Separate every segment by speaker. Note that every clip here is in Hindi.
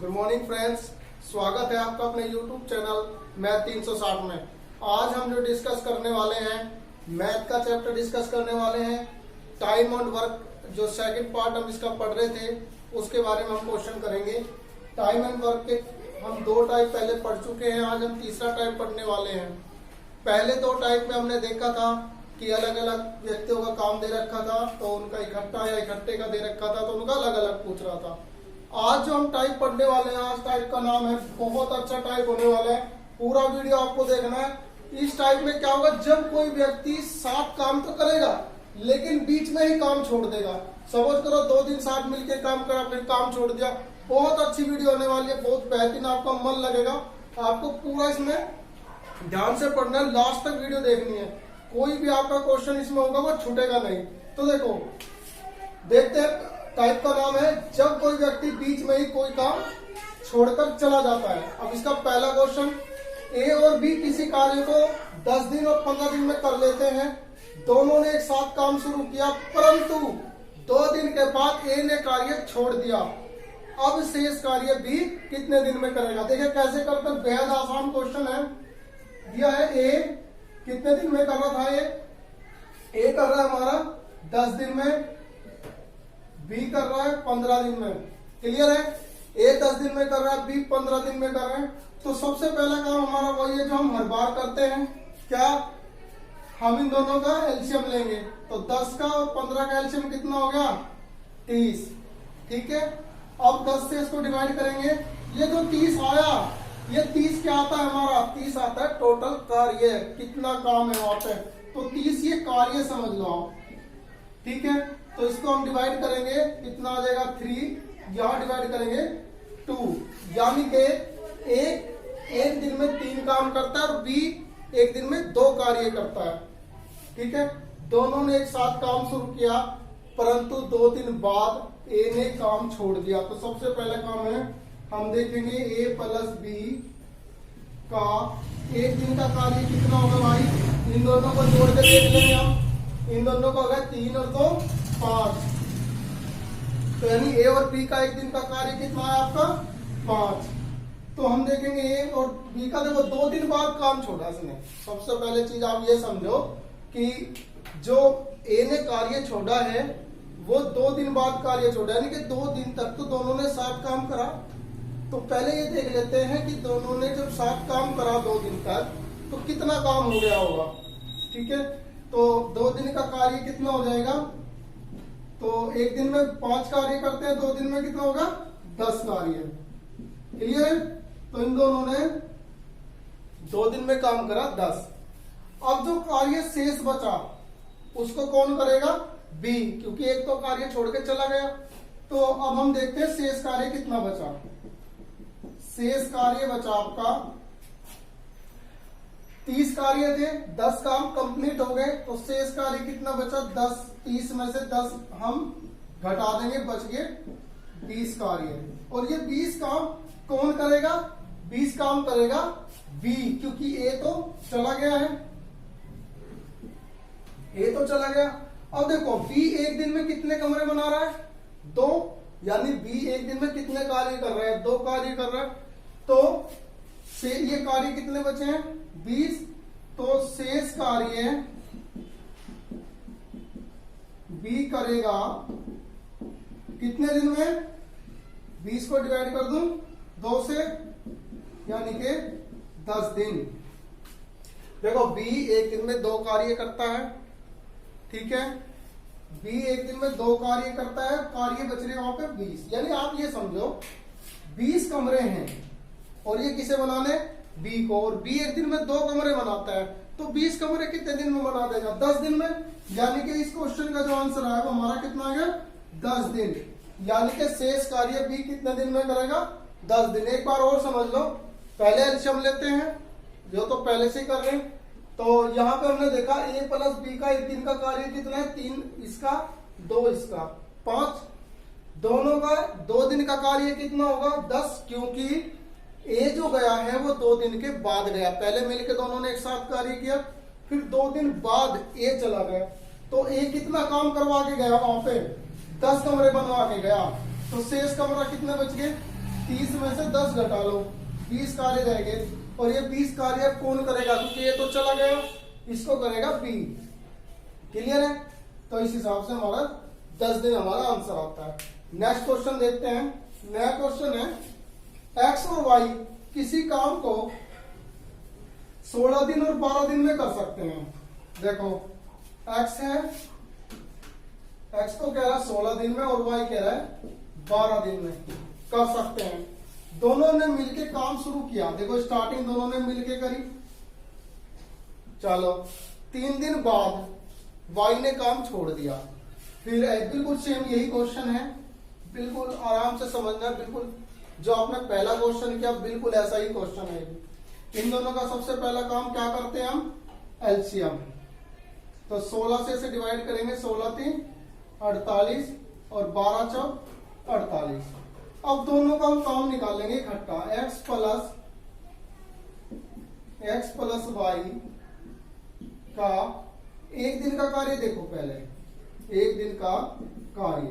Speaker 1: गुड मॉर्निंग फ्रेंड्स, स्वागत है आपका अपने यूट्यूब चैनल मैथ 360 में। आज हम जो डिस्कस करने वाले हैं मैथ का चैप्टर डिस्कस करने वाले हैं। टाइम एंड वर्क जो सेकंड पार्ट हम इसका पढ़ रहे थे उसके बारे में हम क्वेश्चन करेंगे। टाइम एंड वर्क के हम दो टाइप पहले पढ़ चुके हैं, आज हम तीसरा टाइप पढ़ने वाले हैं। पहले दो टाइप में हमने देखा था कि अलग अलग व्यक्तियों का काम दे रखा था तो उनका इकट्ठा या इकट्ठे का दे रखा था तो उनका अलग अलग पूछ रहा था। आज जो हम टाइप पढ़ने वाले हैं, आज टाइप का नाम है, बहुत अच्छा टाइप होने वाला है, पूरा वीडियो आपको देखना है। इस टाइप में क्या होगा, जब कोई व्यक्ति साथ काम तो करेगा लेकिन बीच में ही काम छोड़ देगा। सपोज करो 2 दिन साथ मिलकर काम करा फिर काम छोड़ दिया। बहुत अच्छी वीडियो होने वाली है, बहुत बेहतरीन, आपका मन लगेगा। आपको पूरा इसमें ध्यान से पढ़ना है, लास्ट तक वीडियो देखनी है। कोई भी आपका क्वेश्चन इसमें होगा वो छूटेगा नहीं। तो देखो देखते हैं, टाइप का नाम है जब कोई व्यक्ति बीच में ही कोई काम छोड़कर चला जाता है। अब इसका पहला क्वेश्चन, ए और बी किसी कार्य को 10 दिन और 15 दिन में कर लेते हैं। दोनों ने एक साथ काम शुरू किया परंतु 2 दिन के बाद ए ने कार्य छोड़ दिया। अब शेष कार्य बी कितने दिन में करेगा? देखिए कैसे करते हैं, बेहद आसान क्वेश्चन है। दिया है ए कितने दिन में कर रहा था, ए कर रहा है हमारा 10 दिन में, बी कर रहा है 15 दिन में। क्लियर है? ए 10 दिन में कर रहा है, बी 15 दिन में कर रहे हैं। तो सबसे पहला काम हमारा वही है जो हम हर बार करते हैं। क्या? हम इन दोनों का एलसीएम लेंगे। तो 10 का और 15 का एलसीएम कितना हो गया? 30। ठीक है, अब 10 से इसको डिवाइड करेंगे। ये जो 30 आया, ये 30 क्या आता है हमारा? 30 आता है टोटल कार्य, कितना काम है वहां पे। तो 30 ये कार्य समझ लो आप। ठीक है, तो इसको हम डिवाइड करेंगे, कितना आ जाएगा? 3। यहां डिवाइड करेंगे 2, यानी कि एक दिन में 3 काम करता है और बी एक दिन में 2 कार्य करता है। ठीक है, दोनों ने एक साथ काम शुरू किया परंतु 2 दिन बाद ए ने काम छोड़ दिया। तो सबसे पहला काम है, हम देखेंगे ए प्लस बी का एक दिन का कार्य कितना होगा भाई। इन दोनों को जोड़ के देख लेंगे हम। इन दोनों को होगा 3 और 2 5। तो यानी ए और बी का एक दिन का कार्य कितना है आपका? 5। तो हम देखेंगे ए और बी का, देखो 2 दिन बाद काम छोड़ा इसने। सबसे पहले चीज आप ये समझो कि जो ए ने कार्य छोड़ा है वो 2 दिन बाद कार्य छोड़ा, यानी कि 2 दिन तक तो दोनों ने साथ काम करा। तो पहले ये देख लेते हैं कि दोनों ने जब साथ काम करा 2 दिन तक तो कितना काम हो गया होगा। ठीक है, तो 2 दिन का कार्य कितना हो जाएगा? तो एक दिन में 5 कार्य करते हैं, 2 दिन में कितना होगा? 10 कार्य। क्लियर है? तो इन दोनों ने 2 दिन में काम करा 10। अब जो कार्य शेष बचा उसको कौन करेगा? बी, क्योंकि एक तो कार्य छोड़ के चला गया। तो अब हम देखते हैं शेष कार्य कितना बचा। शेष कार्य बचा आपका 30 कार्य थे, 10 काम कंप्लीट हो गए। तो शेष कार्य कितना बचा? 10। 30 में से 10 हम घटा देंगे, बच गए 20 कार्य। और ये 20 काम कौन करेगा? 20 काम करेगा बी, क्योंकि ए तो चला गया है, ए तो चला गया। अब देखो बी एक दिन में कितने कमरे बना रहा है? 2, यानी बी एक दिन में कितने कार्य कर रहा है? 2 कार्य कर रहा है। तो से ये कार्य कितने बचे हैं? 20। तो शेष कार्य बी करेगा कितने दिन में? 20 को डिवाइड कर दूं 2 से, यानी कि 10 दिन। देखो बी एक दिन में 2 कार्य करता है। ठीक है, बी एक दिन में 2 कार्य करता है, कार्य बच रहे वहां पे 20। यानी आप ये समझो 20 कमरे हैं और ये किसे बनाने? बी को। और बी एक दिन में 2 कमरे बनाता है, तो 20 कमरे कितने दिन में बना देगा? 10 दिन में। यानी कि इस क्वेश्चन का जो आंसर है वो हमारा कितना आ गया? 10 दिन। यानी कि शेष कार्य बी कितने दिन में करेगा? 10 दिन। एक बार और समझ लो, पहले एलसीएम लेते हैं, जो तो पहले से ही कर रहे हैं। तो यहां पे हमने देखा ए प्लस बी का एक दिन का कार्य कितना है? 3 इसका, 2 इसका, 5। दोनों का 2 दिन का कार्य कितना होगा? 10, क्योंकि ए जो गया है वो 2 दिन के बाद गया। पहले मिलकर दोनों ने एक साथ कार्य किया, फिर 2 दिन बाद ए चला गया। तो ए कितना काम करवा के गया वहां पे? 10 कमरे बनवा के गया। तो शेष कमरा कितने बच गए? 30 में से 10 घटा लो, 20 कार्य रहेंगे। और ये 20 कार्य कौन करेगा, क्योंकि ये तो चला गया, इसको करेगा बी। क्लियर है? तो इस हिसाब से हमारा 10 दिन हमारा आंसर आता है। नेक्स्ट क्वेश्चन देखते हैं। नया क्वेश्चन है एक्स और वाई किसी काम को 16 दिन और 12 दिन में कर सकते हैं। देखो एक्स है, एक्स को कह रहा है 16 दिन में और वाई कह रहा है 12 दिन में कर सकते हैं। दोनों ने मिलके काम शुरू किया। देखो स्टार्टिंग दोनों ने मिलके करी। चलो 3 दिन बाद वाई ने काम छोड़ दिया। फिर बिल्कुल सेम यही क्वेश्चन है, बिल्कुल आराम से समझना। बिल्कुल जो आपने पहला क्वेश्चन किया बिल्कुल ऐसा ही क्वेश्चन है। इन दोनों का सबसे पहला काम क्या करते हैं हम, एलसीएम। तो 16 से इसे डिवाइड करेंगे, 16 3 48 और 12 4 48। अब दोनों का हम काम निकालेंगे इकट्ठा। x प्लस वाई का एक दिन का कार्य देखो पहले, एक दिन का कार्य।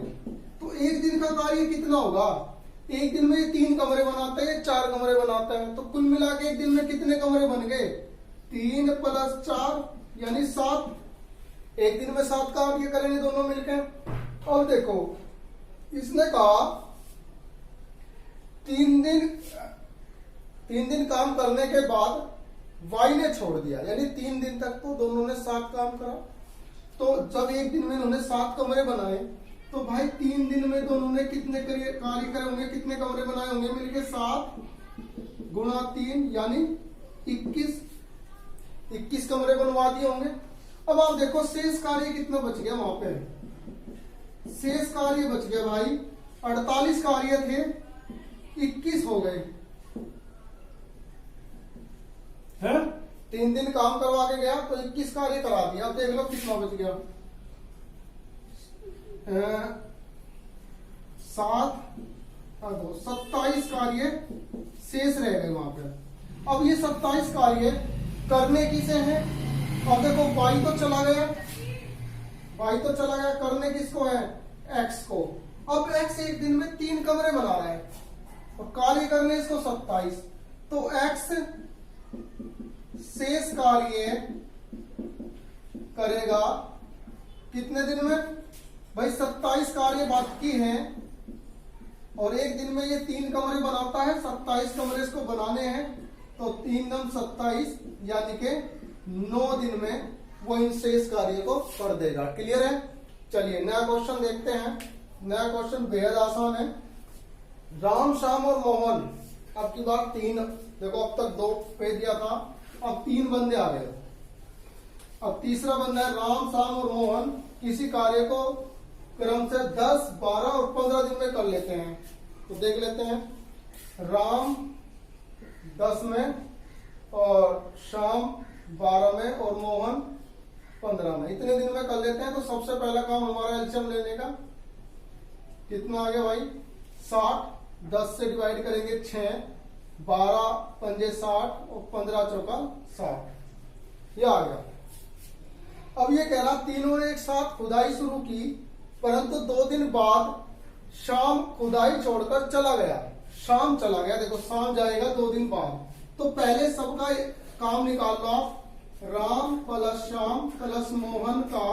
Speaker 1: तो एक दिन का कार्य कितना होगा, एक दिन में 3 कमरे बनाते हैं, 4 कमरे बनाते हैं। तो कुल मिला के एक दिन में कितने कमरे बन गए, 3 + 4 यानी 7। एक दिन में 7 कार्य करेंगे दोनों मिलकर। और देखो इसने कहा 3 दिन काम करने के बाद वाई ने छोड़ दिया, यानी 3 दिन तक तो दोनों ने 7 काम करा। तो जब एक दिन में उन्होंने 7 कमरे बनाए, तो भाई 3 दिन में दोनों ने कितने कार्य करे होंगे, कितने कमरे बनाए होंगे मिलके, 7 × 3 यानी 21 कमरे बनवा दिए होंगे। अब आप देखो शेष कार्य कितना बच गया वहां पे, शेष कार्य बच गया भाई 48 कार्य थे, 21 हो गए हैं। 3 दिन काम करवा के गया तो 21 कार्य करा दिया। अब देख लो कितना बच गया, 27 कार्य शेष रह गए वहां पे। अब ये 27 कार्य करने किसे हैं, अब देखो वाई तो चला गया, करने किसको है, एक्स को। अब एक्स एक दिन में 3 कमरे बना रहा है और कार्य करने इसको 27। तो एक्स शेष कार्य करेगा कितने दिन में भाई, 27 कार्य बाकी हैं और एक दिन में ये 3 कमरे बनाता है, 27 कमरे इसको बनाने हैं। तो 3 × 27 यानी के 9 दिन में वो इन शेष कार्य को कर देगा। क्लियर है? चलिए नया क्वेश्चन देखते हैं। नया क्वेश्चन बेहद आसान है। राम श्याम और मोहन, अब की बार 3, देखो अब तक 2 पे दिया था, अब 3 बंदे आ गए। अब तीसरा बंदा है राम श्याम और मोहन किसी कार्य को क्रम से 10 12 और 15 दिन में कर लेते हैं। तो देख लेते हैं, राम 10 में और श्याम 12 में और मोहन 15 में, इतने दिन में कर लेते हैं। तो सबसे पहला काम हमारा एलसीएम लेने का, कितना आ गया भाई 60, 10 से डिवाइड करेंगे 6, 12 पंजे 60 और 15 चौका 60, ये आ गया। अब ये कह रहा तीनों ने एक साथ खुदाई शुरू की, परंतु 2 दिन बाद शाम खुदाई छोड़कर चला गया। शाम चला गया, देखो शाम जाएगा 2 दिन बाद। तो पहले सबका काम निकाल लो आप, राम प्लस श्याम प्लस मोहन का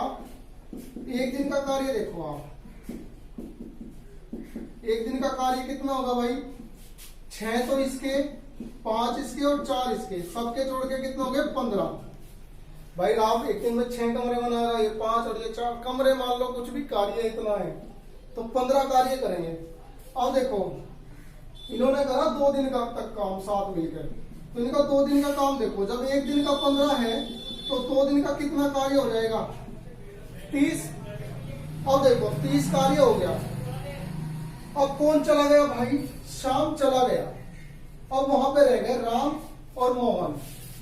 Speaker 1: एक दिन का कार्य देखो आप। एक दिन का कार्य कितना होगा भाई, 6 तो इसके, 5 इसके और 4 इसके, सबके जोड़ के कितना हो गए 15। भाई राम एक दिन में 6 कमरे बना रहा है, ये 5 और ये 4 कमरे, मान लो कुछ भी कार्य इतना है तो 15 कार्य करेंगे। अब देखो इन्होंने करा 2 दिन का तक काम साथ मिलकर, तो इनका 2 दिन का काम देखो, जब एक दिन का 15 है तो 2 दिन का कितना कार्य हो जाएगा 30। अब देखो 30 कार्य हो गया। अब कौन चला गया भाई, शाम चला गया। अब वहां पे रह गए राम और मोहन।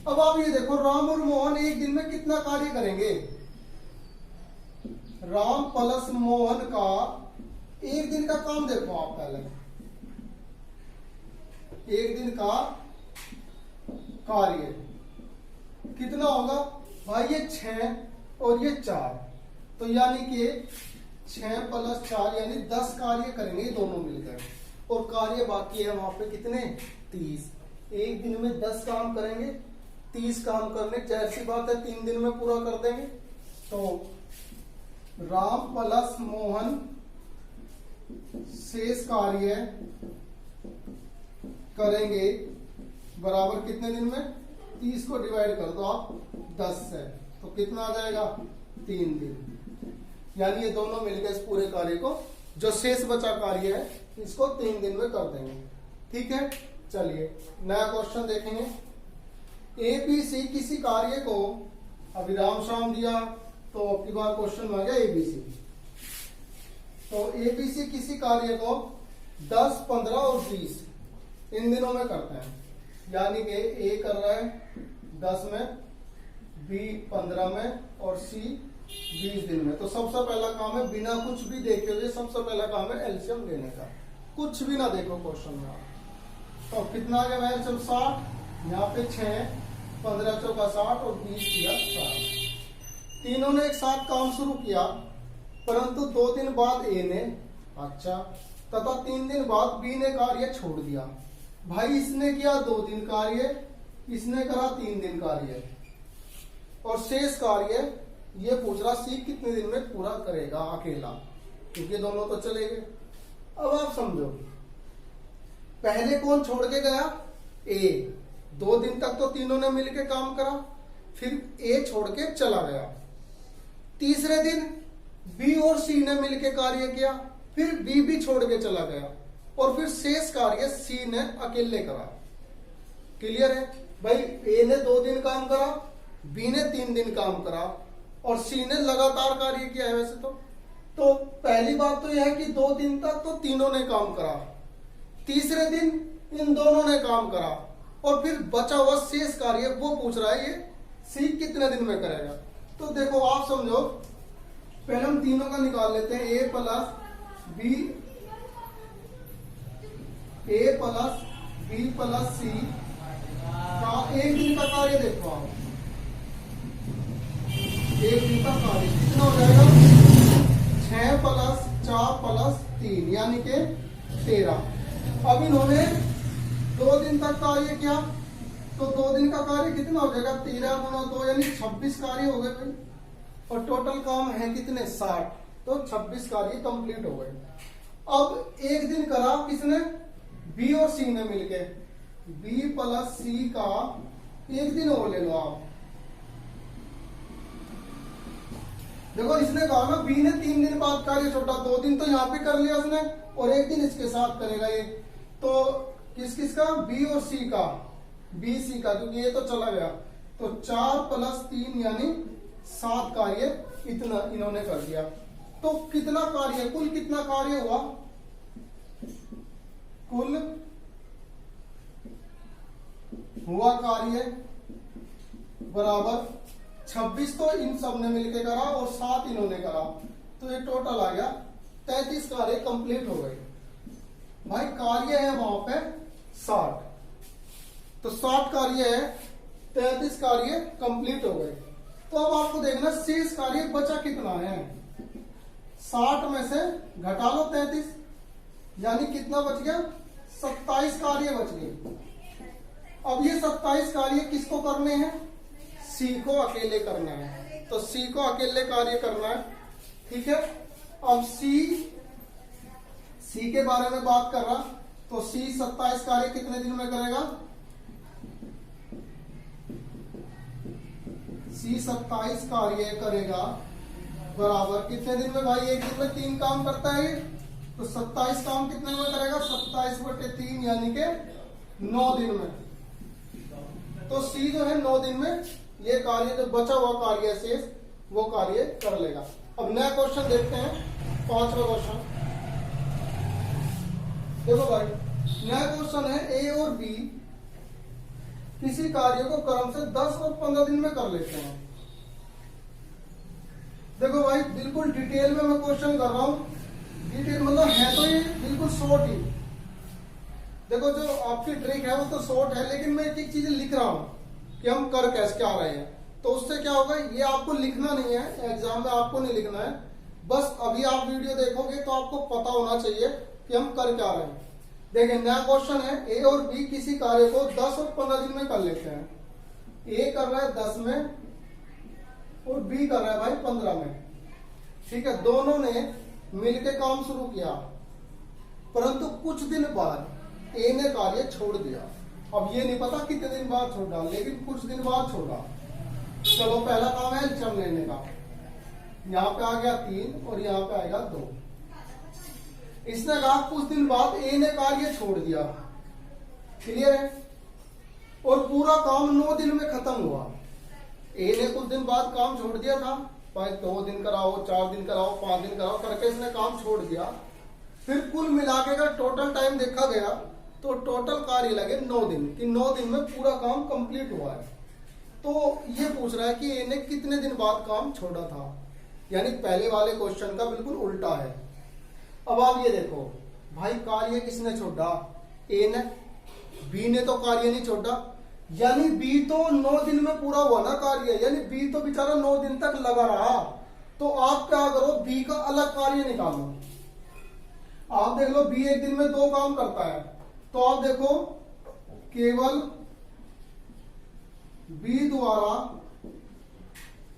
Speaker 1: अब आप ये देखो राम और मोहन एक दिन में कितना कार्य करेंगे, राम प्लस मोहन का एक दिन का काम देखो आप पहले, एक दिन का कार्य कितना होगा भाई, ये 6 और ये 4, तो यानी कि 6 + 4 यानी 10 कार्य करेंगे दोनों मिलकर। और कार्य बाकी है वहां पे कितने 30। एक दिन में 10 काम करेंगे, 30 काम करने, जाहिर सी बात है 3 दिन में पूरा कर देंगे। तो राम प्लस मोहन शेष कार्य करेंगे बराबर कितने दिन में, 30 को डिवाइड कर दो आप 10 से, तो कितना आ जाएगा 3 दिन। यानी ये दोनों मिलकर इस पूरे कार्य को, जो शेष बचा कार्य है इसको 3 दिन में कर देंगे। ठीक है, चलिए नया क्वेश्चन देखेंगे। एबीसी किसी कार्य को, अभी राम शाम दिया तो अब की बार क्वेश्चन में आ गया एबीसी। तो एबीसी किसी कार्य को 10, 15 और 20 इन दिनों में करते हैं। यानी कि ए कर रहा है 10 में, बी 15 में और सी 20 दिन में। तो सबसे पहला काम है बिना कुछ भी देखे हुए, सबसे पहला काम है एलसीएम लेने का। कुछ भी ना देखो क्वेश्चन में। तो कितना आ गया एलसीएम 60, यहाँ पे 6, 15 चौका 60 और 20 किया 60। तीनों ने एक साथ काम शुरू किया, परंतु 2 दिन बाद ए ने, अच्छा, तथा 3 दिन बाद बी ने कार्य छोड़ दिया। भाई इसने किया 2 दिन कार्य, इसने करा 3 दिन कार्य, और शेष कार्य ये पूछ रहा सी कितने दिन में पूरा करेगा अकेला, क्योंकि दोनों तो चले गए। अब आप समझो, पहले कौन छोड़ के गया, ए। 2 दिन तक तो तीनों ने मिलकर काम करा, फिर ए छोड़ के चला गया। तीसरे दिन बी और सी ने मिलकर कार्य किया, फिर बी भी छोड़ के चला गया, और फिर शेष कार्य सी ने अकेले करा। क्लियर है भाई, ए ने 2 दिन काम करा, बी ने 3 दिन काम करा, और सी ने लगातार कार्य किया है वैसे तो पहली बात तो यह है कि 2 दिन तक तो तीनों ने काम करा, तीसरे दिन इन दोनों ने काम करा, और फिर बचा हुआ शेष कार्य वो पूछ रहा है ये सी कितने दिन में करेगा। तो देखो आप समझो, पहले हम तीनों का निकाल लेते हैं, ए प्लस बी प्लस सी का एक दिन का कार्य देखो आप। एक दिन का कार्य कितना हो जाएगा, 6 प्लस 4 प्लस 3 यानी कि 13। अब इन्होंने 2 दिन तक कार्य किया, तो 2 दिन का कार्य कितना हो जाएगा, 13 गुणा 2 यानी 26 कार्य हो गए भाई, और टोटल काम है कितने 60, तो 26 कार्य कंप्लीट हो गए। अब एक दिन करा किसने, बी और सी ने मिलके, बी प्लस सी का एक दिन और ले लो आप। देखो इसने कहा ना, बी ने 3 दिन बाद कार्य छोड़ा, 2 दिन तो यहाँ पे कर लिया उसने, और एक दिन इसके साथ करेगा ये। तो किस किस का, बी और सी का, बी सी का, क्योंकि ये तो चला गया। तो 4 प्लस 3 यानी 7 कार्य इतना इन्होंने कर दिया। तो कितना कार्य, कुल कितना कार्य हुआ, कुल हुआ कार्य बराबर 26 तो इन सब ने मिलकर करा और 7 इन्होंने करा, तो ये टोटल आ गया 33 कार्य कंप्लीट हो गए। भाई कार्य है वहां पे 60, तो 60 कार्य है, 33 कार्य कंप्लीट हो गए। तो अब आपको देखना शेष कार्य बचा कितना है, 60 में से घटा लो 33, यानी कितना बच गया, 27 कार्य बच गए। अब ये 27 कार्य किसको करने हैं, सी को अकेले करना है, तो सी को अकेले कार्य करना है। ठीक है, अब सी के बारे में बात कर रहा, तो सी 27 कार्य कितने दिन में करेगा, सी 27 कार्य करेगा बराबर कितने दिन में, भाई एक दिन में 3 काम करता है, तो 27 काम कितने में करेगा, 27/3 यानी के 9 दिन में। तो सी जो है 9 दिन में ये कार्य, जो बचा हुआ कार्य शेष वो कार्य कर लेगा। अब नया क्वेश्चन देखते हैं, 5वां क्वेश्चन। देखो भाई, नया क्वेश्चन है, ए और बी किसी कार्य को क्रम से 10 और 15 दिन में कर लेते हैं। देखो भाई, बिल्कुल डिटेल में मैं क्वेश्चन कर रहा हूं, डिटेल मतलब है तो ये बिल्कुल शॉर्ट ही। देखो जो आपकी ट्रिक है वो तो शॉर्ट है, लेकिन मैं एक चीज लिख रहा हूं कि हम कर कैसे क्या रहे हैं, तो उससे क्या होगा, ये आपको लिखना नहीं है, एग्जाम में आपको नहीं लिखना है, बस अभी आप वीडियो देखोगे तो आपको पता होना चाहिए कि हम कर क्या रहे हैं। देखिए नया क्वेश्चन है, ए और बी किसी कार्य को 10 और 15 दिन में कर लेते हैं। ए कर रहा है 10 में और बी कर रहा है भाई 15 में। ठीक है, दोनों ने मिलकर काम शुरू किया, परंतु कुछ दिन बाद ए ने कार्य छोड़ दिया। अब ये नहीं पता कितने दिन बाद छोड़ा, लेकिन कुछ दिन बाद छोड़ा। चलो पहला काम है एलसीएम लेने का। यहाँ पे आ गया 3 और यहाँ पे आएगा 2। इसने कहा कुछ दिन बाद ए ने कार्य छोड़ दिया। क्लियर है? और पूरा काम 9 दिन में खत्म हुआ। ए ने कुछ दिन बाद काम छोड़ दिया था, भाई 2 दिन कराओ, 4 दिन कराओ, 5 दिन कराओ करके इसने काम छोड़ दिया। फिर कुल मिला के अगर टोटल टाइम देखा गया तो टोटल कार्य लगे 9 दिन, कि 9 दिन में पूरा काम कंप्लीट हुआ है। तो ये पूछ रहा है कि ए ने कितने दिन बाद काम छोड़ा था, यानी पहले वाले क्वेश्चन का बिल्कुल उल्टा है। अब आप ये देखो भाई, कार्य किसने छोड़ा? ए ने। बी ने तो कार्य नहीं छोड़ा, यानी बी तो 9 दिन में पूरा हुआ ना कार्य, यानी बी तो बेचारा 9 दिन तक लगा रहा। तो आप क्या करो, बी का अलग कार्य निकालो। आप देख लो बी एक दिन में 2 काम करता है, तो आप देखो केवल बी द्वारा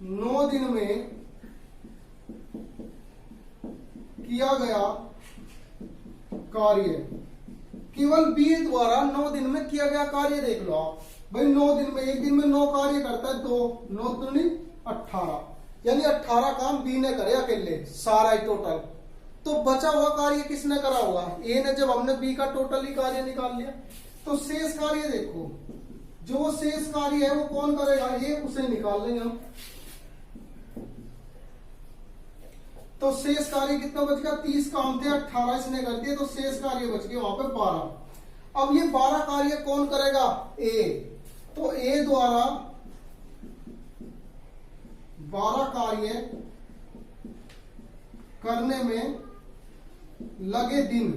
Speaker 1: 9 दिन में किया गया कार्य, केवल बी द्वारा 9 दिन में किया गया कार्य देख लो आप भाई। 9 दिन में, एक दिन में 9 कार्य करता है, 2 9 दूनी 18, यानी 18 काम बी ने करे अकेले, सारा ही टोटल। तो बचा हुआ कार्य किसने करा होगा? ए ने। जब हमने बी का टोटल ही कार्य निकाल लिया, तो शेष कार्य देखो, जो शेष कार्य है वो कौन करेगा? ये उसे निकाल लेंगे हम। तो शेष कार्य कितना बच गया? 30 काम थे, 18 इसने कर दिए, तो शेष कार्य बच गया वहां पे 12। अब ये 12 कार्य कौन करेगा? ए। तो ए द्वारा 12 कार्य करने में लगे दिन,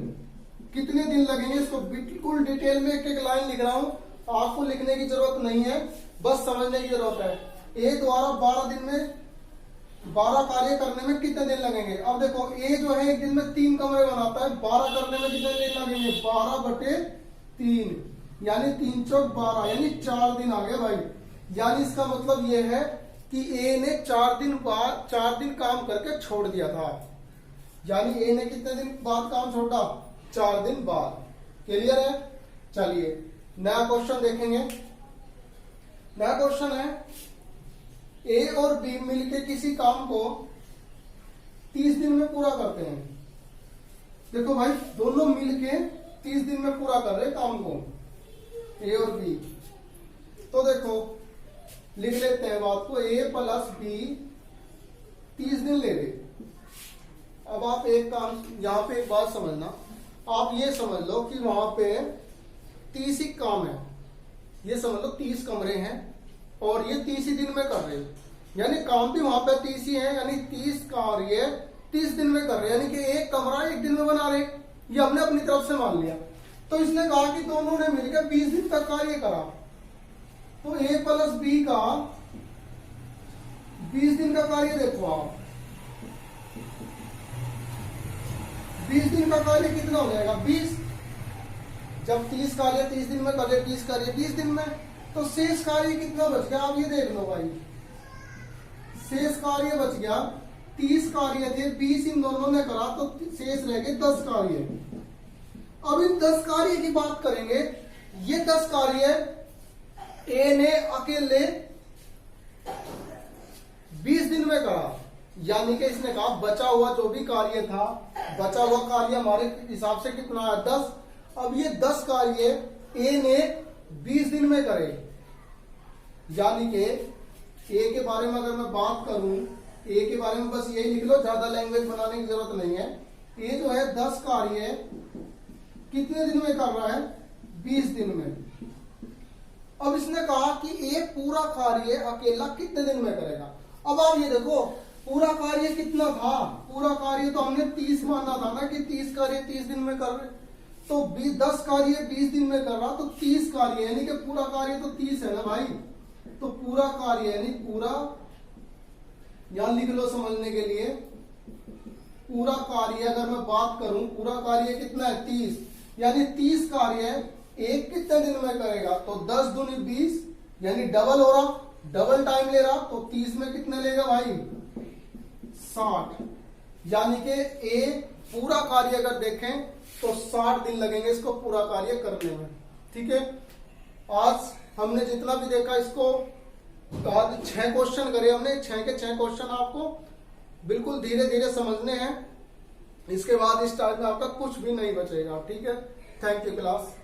Speaker 1: कितने दिन लगेंगे? इसको बिल्कुल डिटेल में एक एक लाइन लिख रहा हूं, आपको लिखने की जरूरत नहीं है, बस समझने की जरूरत है। ए द्वारा 12 दिन में 12 कार्य करने में कितने दिन लगेंगे? अब देखो ए जो है एक दिन में 3 कमरे बनाता है, 12 करने में कितने दिन लगेंगे? 12/3, यानी 3 चौक 12, यानी 4 दिन आ गए भाई। यानी इसका मतलब ये है कि ए ने 4 दिन काम करके छोड़ दिया था। यानी ए ने कितने दिन बाद काम छोड़ा? 4 दिन बाद। क्लियर है? चलिए नया क्वेश्चन देखेंगे। नया क्वेश्चन है, ए और बी मिलके किसी काम को 30 दिन में पूरा करते हैं। देखो भाई, दोनों मिलके 30 दिन में पूरा कर रहे काम को, ए और बी। तो देखो लिख लेते हैं बात को, ए प्लस बी 30 दिन ले रहे। अब आप एक काम, यहां पे एक बात समझना, आप ये समझ लो कि वहां पे 30 ही काम है, ये समझ लो 30 कमरे हैं और ये 30 ही दिन में कर रहे हैं, यानी काम भी वहां पे 30 ही है, यानी 30 कार्य 30 दिन में कर रहे हैं, यानी कि एक कमरा एक दिन में बना रहे। ये हमने अपनी तरफ से मान लिया। तो इसने कहा कि दोनों ने मिलकर 20 दिन तक कार्य करा। तो ए प्लस बी का 20 दिन का कार्य देखो आप, 20 दिन का कार्य कितना हो जाएगा? 20। जब 30 कार्य 30 दिन में कर रहे, 30 कार्य 20 दिन में, तो शेष कार्य कितना बच गया? आप ये देख लो भाई, शेष कार्य बच गया 30 कार्य थे, 20 इन दोनों ने करा, तो शेष रह गए 10 कार्य। अब इन 10 कार्य की बात करेंगे। ये 10 कार्य ए ने अकेले 20 दिन में करा, यानी कि इसने कहा बचा हुआ जो भी कार्य था, बचा हुआ कार्य हमारे हिसाब से कितना है? 10। अब ये 10 कार्य ए ने 20 दिन में करे, यानी कि ए के बारे में अगर मैं बात करूं, ए के बारे में बस यही लिख लो, ज्यादा लैंग्वेज बनाने की जरूरत नहीं है। ए जो है 10 कार्य कितने दिन में कर रहा है? 20 दिन में। अब इसने कहा कि ए पूरा कार्य अकेला कितने दिन में करेगा? अब आप ये देखो, पूरा कार्य कितना था? पूरा कार्य तो हमने 30 माना था ना, कि 30 कार्य 30 दिन में कर रहे, तो 10 कार्य 20 दिन में कर रहा, तो 30 कार्य, यानी कि पूरा कार्य तो 30 है ना भाई। तो पूरा कार्य यानी पूरा, यहां लिख लो समझने के लिए, पूरा कार्य अगर मैं बात करूं, पूरा कार्य कितना है? 30, यानी 30 कार्य एक कितने दिन में करेगा, तो 10 दूनी 20 यानी डबल हो रहा, डबल टाइम ले रहा, तो 30 में कितने लेगा भाई 60, यानी कि ए पूरा कार्य अगर देखें तो 60 दिन लगेंगे इसको पूरा कार्य करने में। ठीक है, आज हमने जितना भी देखा इसको आज 6 क्वेश्चन करे हमने, 6 के 6 क्वेश्चन आपको बिल्कुल धीरे धीरे समझने हैं, इसके बाद इस टाइम में आपका कुछ भी नहीं बचेगा। ठीक है, थैंक यू क्लास।